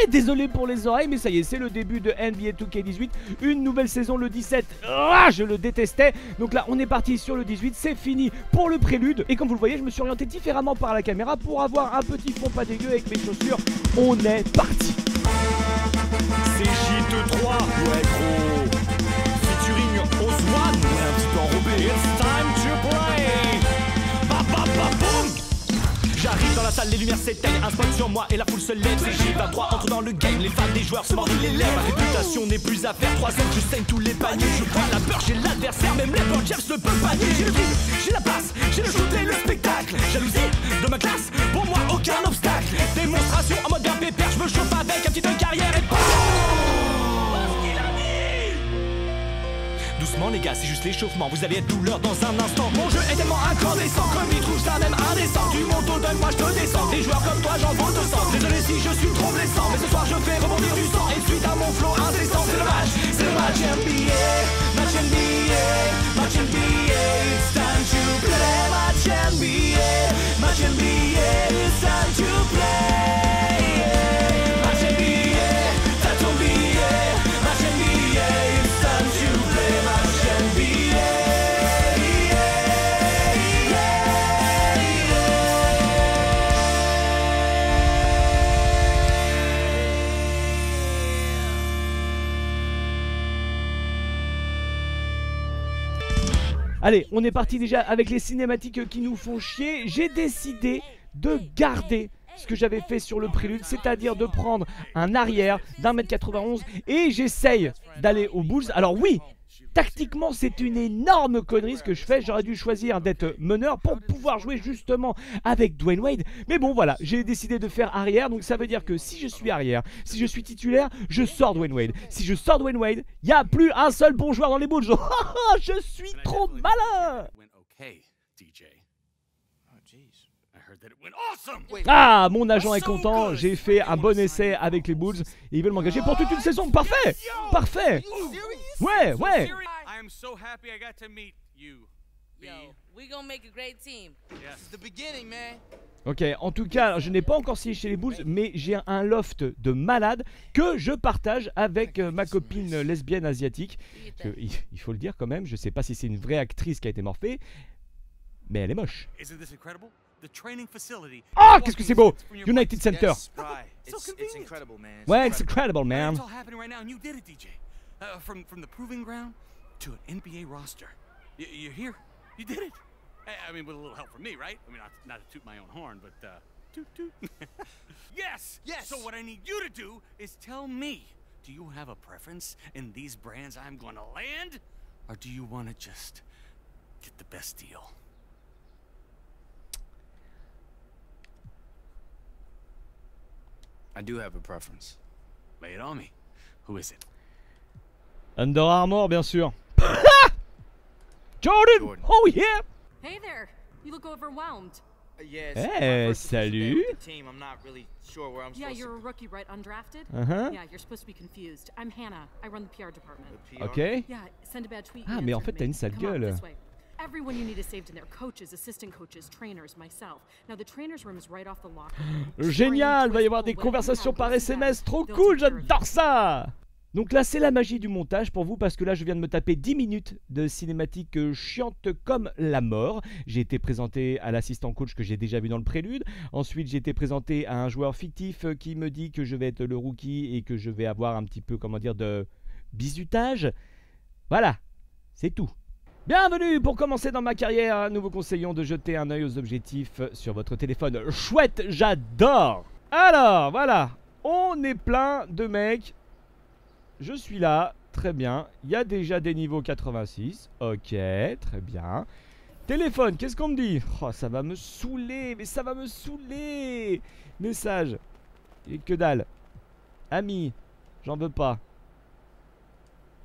désolé pour les oreilles, mais ça y est, c'est le début de NBA 2K18. Une nouvelle saison le 17. Ah, je le détestais. Donc là, on est parti sur le 18. C'est fini pour le prélude. Et comme vous le voyez, je me suis orienté différemment par la caméra pour avoir un petit fond pas dégueu avec mes chaussures. On est parti. C'est J23, ouais gros. Featuring Oswan, ouais un petit peu enrobé. It's time to play. Ba ba ba boum. J'arrive dans la salle, les lumières s'éteignent, un spot sur moi et la foule se lève. C'est J23, entre dans le game, les fans des joueurs se mordent les lèvres. Ma réputation n'est plus à faire, 3 ans que je saigne tous les paniers. Je vois la peur, j'ai l'adversaire, même les James ne peut pas nier. J'ai le dribble, j'ai la passe, j'ai le shoot et le spectacle. Jalousie de ma classe, pour moi aucun obstacle. Démonstration en mode bien pépère, je me chauffe avec un petit peu de carrière et doucement les gars, c'est juste l'échauffement, vous allez être douleur dans un instant. Mon jeu est tellement incandescent, comme il trouve ça même indécent. Tu montes au dunk, moi je te descends. Des joueurs comme toi, j'en vaux 200. Désolé si je suis trop blessant, mais ce soir je fais rebondir du sang. Et suite à mon flow incessant, c'est le match NBA. Match NBA, match NBA. It's time to play, match NBA. Match NBA, it's time to play. Match NBA, t'as ton billet. Match NBA, it's time to play. Allez, on est parti déjà avec les cinématiques qui nous font chier. J'ai décidé de garder ce que j'avais fait sur le prélude, c'est-à-dire de prendre un arrière d'1m91 et j'essaye d'aller aux Bulls. Alors oui, tactiquement c'est une énorme connerie ce que je fais. J'aurais dû choisir d'être meneur pour pouvoir jouer justement avec Dwayne Wade. Mais bon voilà, j'ai décidé de faire arrière. Donc ça veut dire que si je suis arrière, si je suis titulaire, je sors Dwayne Wade. Si je sors Dwayne Wade, il n'y a plus un seul bon joueur dans les Bulls. Je suis trop malin. Ah, mon agent est content, j'ai fait un bon essai avec les Bulls et ils veulent m'engager pour toute une saison. Parfait. Parfait. Ouais, ouais. Ok, en tout cas, je n'ai pas encore signé chez les Bulls, mais j'ai un loft de malade que je partage avec ma copine lesbienne asiatique. Il faut le dire quand même, je sais pas si c'est une vraie actrice qui a été morphée, mais elle est moche. Ah, qu'est-ce que c'est beau! United Center. Ouais, it's incredible, man. From the proving ground to an NBA roster. You're here. You did it. I mean, with a little help from me, right? I mean, not to toot my own horn, but toot toot. Yes. Yes. So what I need you to do is tell me, do you have a preference in these brands I'm going to land, or do you want to just get the best deal? I do have a preference. Lay it on me. Who is it? Under Armour, bien sûr. Jordan! Oh yeah! Hey there. You look overwhelmed. Hey, salut. Yeah, you're a rookie, right? Undrafted? Yeah, you're supposed to be confused. I'm Hannah. I run the PR department. Ok. Yeah, send a bad tweet. Ah, mais en fait, t'as une sale gueule. Everyone you need is saved in there. Coaches, assistant coaches, trainers, myself. Now the trainers room is right off the locker. Génial, il va y avoir des conversations par SMS. Trop cool, j'adore ça. Donc là, c'est la magie du montage pour vous parce que là, je viens de me taper 10 minutes de cinématique chiante comme la mort. J'ai été présenté à l'assistant coach que j'ai déjà vu dans le prélude. Ensuite, j'ai été présenté à un joueur fictif qui me dit que je vais être le rookie et que je vais avoir un petit peu, comment dire, de bizutage. Voilà, c'est tout. Bienvenue pour commencer dans ma carrière. Nous vous conseillons de jeter un œil aux objectifs sur votre téléphone. Chouette, j'adore. Alors, voilà, on est plein de mecs. Je suis là, très bien. Il y a déjà des niveaux 86. Ok, très bien. Téléphone, qu'est-ce qu'on me dit? Oh, ça va me saouler, mais ça va me saouler. Message. Et que dalle. Ami, j'en veux pas.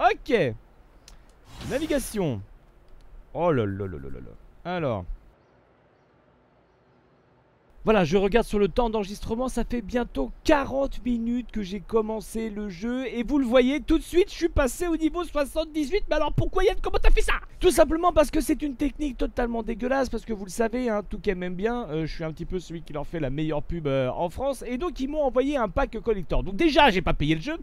Ok. Navigation. Oh là là là là là là. Alors. Voilà, je regarde sur le temps d'enregistrement, ça fait bientôt 40 minutes que j'ai commencé le jeu. Et vous le voyez, tout de suite, je suis passé au niveau 78. Mais alors pourquoi Yann, comment t'as fait ça? Tout simplement parce que c'est une technique totalement dégueulasse. Parce que vous le savez, hein, Touquet m'aime bien. Je suis un petit peu celui qui leur fait la meilleure pub en France. Et donc ils m'ont envoyé un pack collector. Donc déjà, j'ai pas payé le jeu.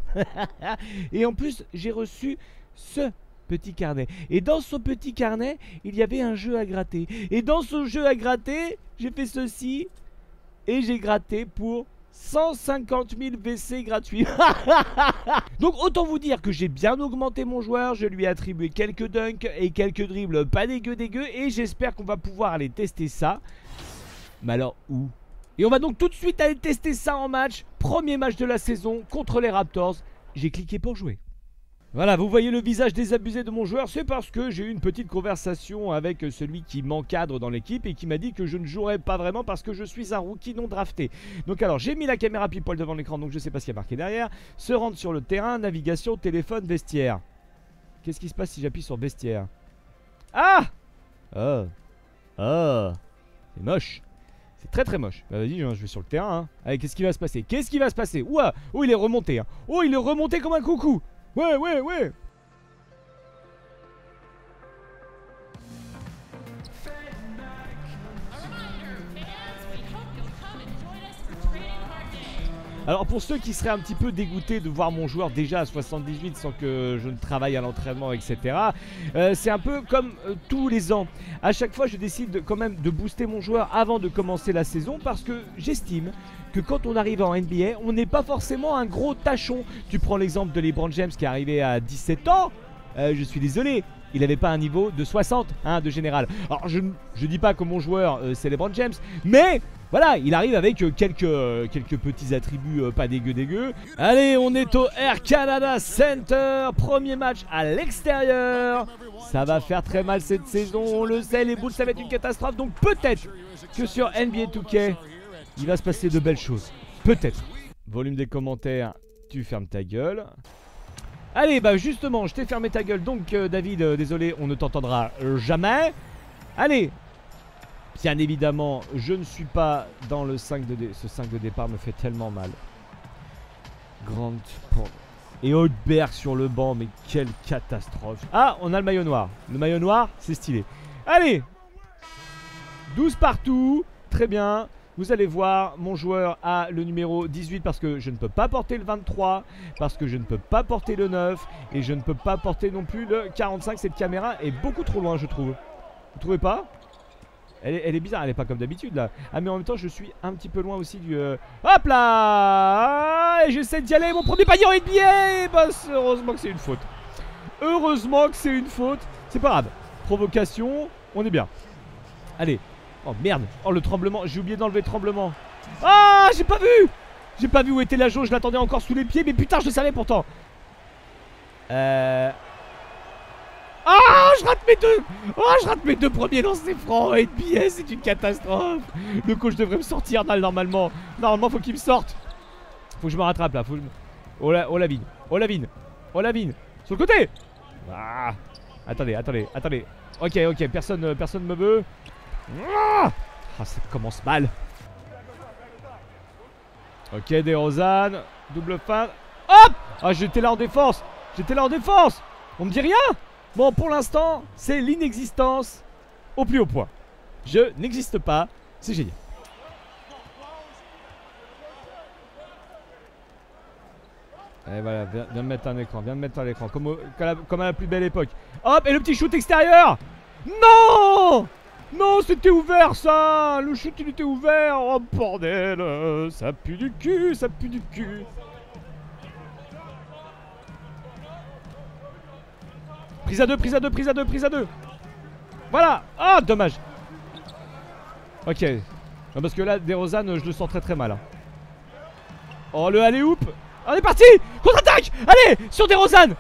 Et en plus, j'ai reçu ce petit carnet. Et dans ce petit carnet, il y avait un jeu à gratter. Et dans ce jeu à gratter, j'ai fait ceci. Et j'ai gratté pour 150 000 WC gratuits. Donc autant vous dire que j'ai bien augmenté mon joueur. Je lui ai attribué quelques dunks et quelques dribbles pas dégueu. Et j'espère qu'on va pouvoir aller tester ça. Mais alors où? Et on va donc tout de suite aller tester ça en match. Premier match de la saison contre les Raptors. J'ai cliqué pour jouer. Voilà, vous voyez le visage désabusé de mon joueur, c'est parce que j'ai eu une petite conversation avec celui qui m'encadre dans l'équipe et qui m'a dit que je ne jouerais pas vraiment parce que je suis un rookie non drafté. Donc alors, j'ai mis la caméra pile poil devant l'écran, donc je sais pas ce qu'il y a marqué derrière. Se rendre sur le terrain, navigation, téléphone, vestiaire. Qu'est-ce qui se passe si j'appuie sur vestiaire? Ah! Oh. Oh. C'est moche. C'est très très moche. Bah vas-y, je vais sur le terrain. Hein. Allez, qu'est-ce qui va se passer? Qu'est-ce qui va se passer? Ouah! Oh, il est remonté. Hein. Oh, il est remonté comme un coucou. Ouais, ouais, ouais. Alors pour ceux qui seraient un petit peu dégoûtés de voir mon joueur déjà à 78 sans que je ne travaille à l'entraînement, etc. C'est un peu comme tous les ans. À chaque fois je décide quand même de booster mon joueur avant de commencer la saison parce que j'estime que quand on arrive en NBA, on n'est pas forcément un gros tachon. Tu prends l'exemple de LeBron James qui est arrivé à 17 ans. Je suis désolé, il n'avait pas un niveau de 60 hein, de général. Alors je dis pas que mon joueur c'est LeBron James, mais voilà, il arrive avec quelques petits attributs pas dégueu. Allez, on est au Air Canada Center. Premier match à l'extérieur. Ça va faire très mal cette saison, on le sait, les Bulls ça va être une catastrophe. Donc peut-être que sur NBA 2K il va se passer de belles choses. Peut-être. Volume des commentaires, tu fermes ta gueule. Allez, bah justement, je t'ai fermé ta gueule. Donc David, désolé, on ne t'entendra jamais. Allez. Bien évidemment, je ne suis pas dans le 5 de ce 5 de départ me fait tellement mal. Grant et Hoiberg sur le banc, mais quelle catastrophe. Ah, on a le maillot noir. Le maillot noir, c'est stylé. Allez. 12 partout, très bien. Vous allez voir, mon joueur a le numéro 18 parce que je ne peux pas porter le 23, parce que je ne peux pas porter le 9 et je ne peux pas porter non plus le 45. Cette caméra est beaucoup trop loin, je trouve. Vous trouvez pas? Elle est bizarre, elle est pas comme d'habitude là. Ah mais en même temps je suis un petit peu loin aussi du... Hop là. Et j'essaie d'y aller, mon premier panier en NBA. Bah, heureusement que c'est une faute. Heureusement que c'est une faute. C'est pas grave. Provocation, on est bien. Allez. Oh merde. Oh le tremblement, j'ai oublié d'enlever le tremblement. Ah j'ai pas vu. J'ai pas vu où était la jauge, je l'attendais encore sous les pieds. Mais putain je le savais pourtant. Ah je rate mes deux. Oh je rate mes deux premiers lancers francs. NBA c'est une catastrophe. Le coach devrait me sortir normalement. Normalement faut qu'il me sorte. Faut que je me rattrape là. Oh la vine. Oh la vine. Oh la vine. Sur le côté. Ah. Attendez. Ok personne me veut. Ah ça commence mal. Ok DeRozan. Double fin. Hop. Ah j'étais là en défense. On me dit rien. Bon pour l'instant c'est l'inexistence au plus haut point. Je n'existe pas. C'est génial. Et voilà, viens me mettre un écran. Comme à la plus belle époque. Hop, et le petit shoot extérieur. Non. Non, c'était ouvert ça. Le shoot il était ouvert. Oh bordel. Ça pue du cul. Prise à deux. Voilà. Ah dommage. Ok. Non, parce que là DeRozan je le sens très mal hein. Oh le alley-oop. On est parti. Contre-attaque. Allez. Sur DeRozan.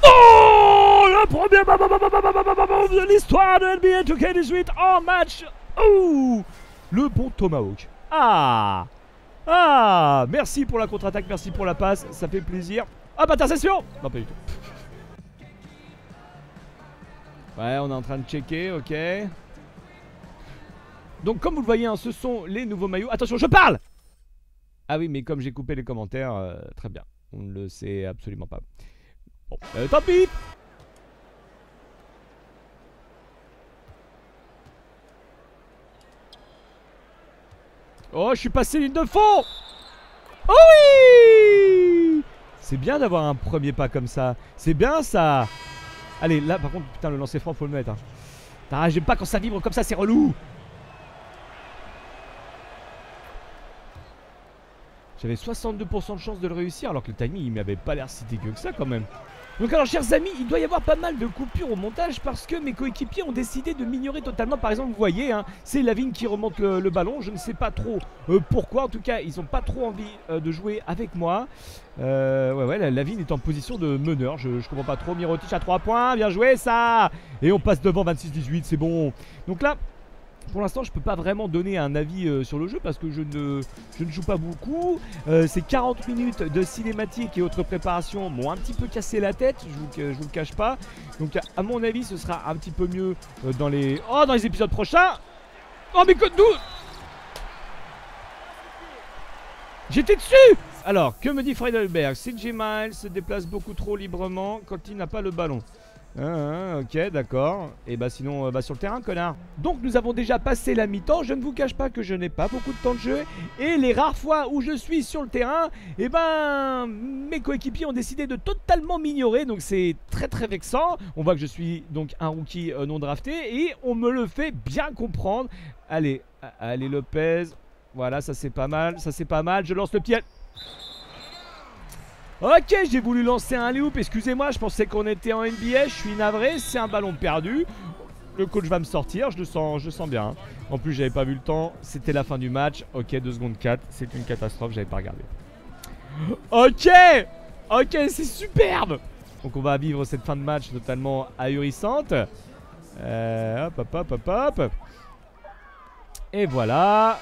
Oh la première de l'histoire de NBA 2K18 en match. Oh le bon Tomahawk. Ah merci pour la contre-attaque, merci pour la passe, ça fait plaisir. Hop interception. Non pas du tout. Ouais on est en train de checker, ok. Donc comme vous le voyez, hein, ce sont les nouveaux maillots. Attention, je parle. Ah oui, mais comme j'ai coupé les commentaires, très bien. On ne le sait absolument pas. Bon, tant pis. Oh, je suis passé ligne de fond. Oh oui. C'est bien d'avoir un premier pas comme ça. C'est bien ça. Allez, là par contre, putain, le lancer franc, faut le mettre. Hein. Ah, j'aime pas quand ça vibre comme ça, c'est relou. J'avais 62% de chance de le réussir, alors que le timing, il m'avait pas l'air si dégueu que ça quand même. Donc alors, chers amis, il doit y avoir pas mal de coupures au montage parce que mes coéquipiers ont décidé de m'ignorer totalement. Par exemple, vous voyez, hein, c'est Lavigne qui remonte le ballon. Je ne sais pas trop pourquoi. En tout cas, ils n'ont pas trop envie de jouer avec moi. Ouais, Lavigne est en position de meneur. Je comprends pas trop. Mirotic à 3 points. Bien joué, ça. Et on passe devant 26-18. C'est bon. Donc là... Pour l'instant, je peux pas vraiment donner un avis sur le jeu parce que je ne joue pas beaucoup. Ces 40 minutes de cinématique et autres préparations m'ont un petit peu cassé la tête, je vous le cache pas. Donc à mon avis, ce sera un petit peu mieux dans les épisodes prochains. Oh mais d'où? J'étais dessus. Alors, que me dit Freidelberg? CJ Miles se déplace beaucoup trop librement quand il n'a pas le ballon. Ok, d'accord. Et bah sinon, sur le terrain, connard. Donc nous avons déjà passé la mi-temps. Je ne vous cache pas que je n'ai pas beaucoup de temps de jeu. Et les rares fois où je suis sur le terrain, et ben mes coéquipiers ont décidé de totalement m'ignorer. Donc c'est très très vexant. On voit que je suis donc un rookie non drafté. Et on me le fait bien comprendre. Allez, allez Lopez. Voilà, ça c'est pas mal. Ça c'est pas mal. Je lance le pied. Ok, j'ai voulu lancer un loop, excusez-moi, je pensais qu'on était en NBA, je suis navré, c'est un ballon perdu. Le coach va me sortir, je le sens bien. En plus, j'avais pas vu le temps, c'était la fin du match. Ok, 2 secondes 4, c'est une catastrophe, j'avais pas regardé. Ok, c'est superbe. Donc on va vivre cette fin de match totalement ahurissante. Hop. Et voilà.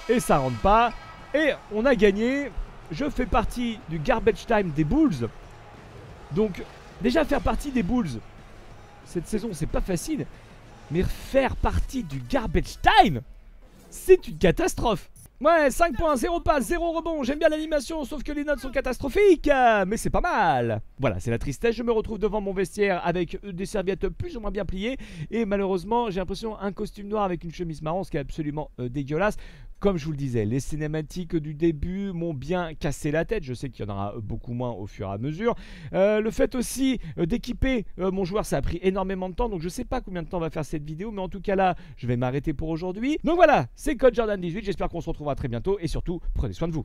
Et ça rentre pas. Et on a gagné. Je fais partie du garbage time des Bulls. Donc déjà faire partie des Bulls cette saison c'est pas facile. Mais faire partie du garbage time, c'est une catastrophe. Ouais, 5 points, 0 passe, 0 rebond. J'aime bien l'animation, sauf que les notes sont catastrophiques. Mais c'est pas mal. Voilà, c'est la tristesse. Je me retrouve devant mon vestiaire avec des serviettes plus ou moins bien pliées. Et malheureusement, j'ai l'impression un costume noir avec une chemise marron, ce qui est absolument dégueulasse. Comme je vous le disais, les cinématiques du début m'ont bien cassé la tête. Je sais qu'il y en aura beaucoup moins au fur et à mesure. Le fait aussi d'équiper mon joueur, ça a pris énormément de temps. Donc je sais pas combien de temps va faire cette vidéo. Mais en tout cas là, je vais m'arrêter pour aujourd'hui. Donc voilà, c'est Code Jordan 18. J'espère qu'on se retrouvera très bientôt. Et surtout, prenez soin de vous.